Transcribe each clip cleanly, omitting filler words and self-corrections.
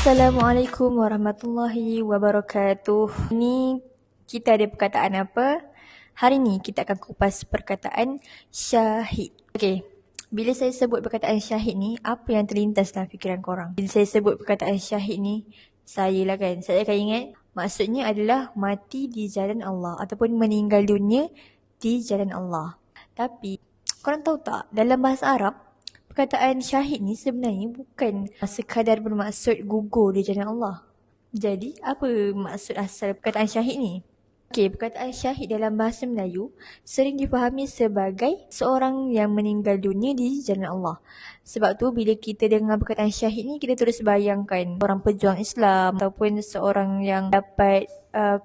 Assalamualaikum warahmatullahi wabarakatuh. Ini kita ada perkataan apa? Hari ni kita akan kupas perkataan syahid. Okey, bila saya sebut perkataan syahid ni, apa yang terlintas dalam fikiran korang? Bila saya sebut perkataan syahid ni, saya akan ingat maksudnya adalah mati di jalan Allah ataupun meninggal dunia di jalan Allah. Tapi korang tahu tak, dalam bahasa Arab, perkataan syahid ni sebenarnya bukan sekadar bermaksud gugur di jalan Allah. Jadi, apa maksud asal perkataan syahid ni? Okey, perkataan syahid dalam bahasa Melayu sering difahami sebagai seorang yang meninggal dunia di jalan Allah. Sebab tu bila kita dengar perkataan syahid ni, kita terus bayangkan orang pejuang Islam ataupun seorang yang dapat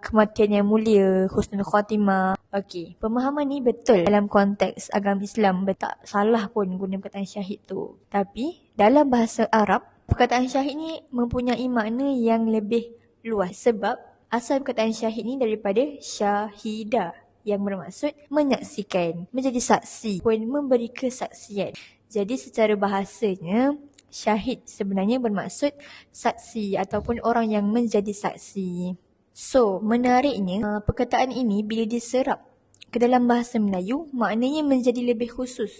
kematian yang mulia, husnul khatimah. Okey, pemahaman ni betul dalam konteks agama Islam. Tak salah pun guna perkataan syahid tu. Tapi dalam bahasa Arab, perkataan syahid ni mempunyai makna yang lebih luas. Sebab asal perkataan syahid ni daripada syahida yang bermaksud menyaksikan, menjadi saksi pun memberi kesaksian. Jadi secara bahasanya, syahid sebenarnya bermaksud saksi ataupun orang yang menjadi saksi. So, menariknya perkataan ini bila diserap ke dalam bahasa Melayu, maknanya menjadi lebih khusus.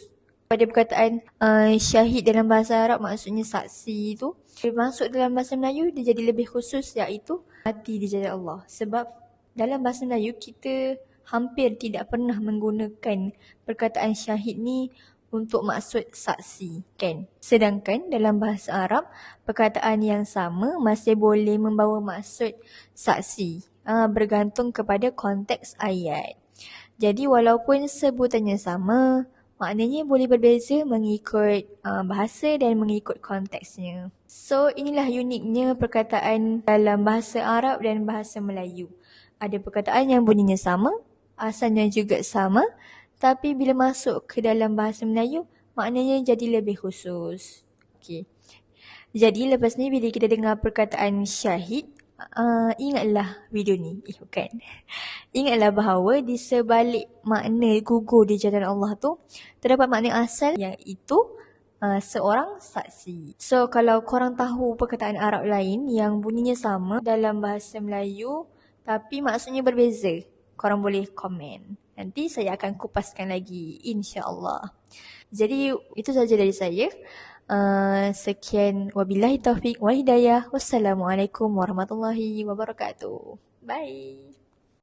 Pada perkataan syahid dalam bahasa Arab maksudnya saksi tu, masuk dalam bahasa Melayu dia jadi lebih khusus, iaitu mati di jalan Allah. Sebab dalam bahasa Melayu kita hampir tidak pernah menggunakan perkataan syahid ni untuk maksud saksi, kan? Sedangkan dalam bahasa Arab, perkataan yang sama masih boleh membawa maksud saksi, bergantung kepada konteks ayat. Jadi walaupun sebutannya sama, maknanya boleh berbeza mengikut bahasa dan mengikut konteksnya. So, inilah uniknya perkataan dalam bahasa Arab dan bahasa Melayu. Ada perkataan yang bunyinya sama, asalnya juga sama, tapi bila masuk ke dalam bahasa Melayu, maknanya jadi lebih khusus. Okey. Jadi lepas ni bila kita dengar perkataan syahid, ingatlah video ni. Bukan. Ingatlah bahawa di sebalik makna gugur di jalan Allah tu, terdapat makna asal iaitu seorang saksi. So kalau korang tahu perkataan Arab lain yang bunyinya sama dalam bahasa Melayu tapi maksudnya berbeza, korang boleh komen. Nanti saya akan kupaskan lagi, insya-Allah. Jadi itu saja dari saya. Sekian, wabillahi taufiq wal hidayah. Wassalamualaikum warahmatullahi wabarakatuh. Bye.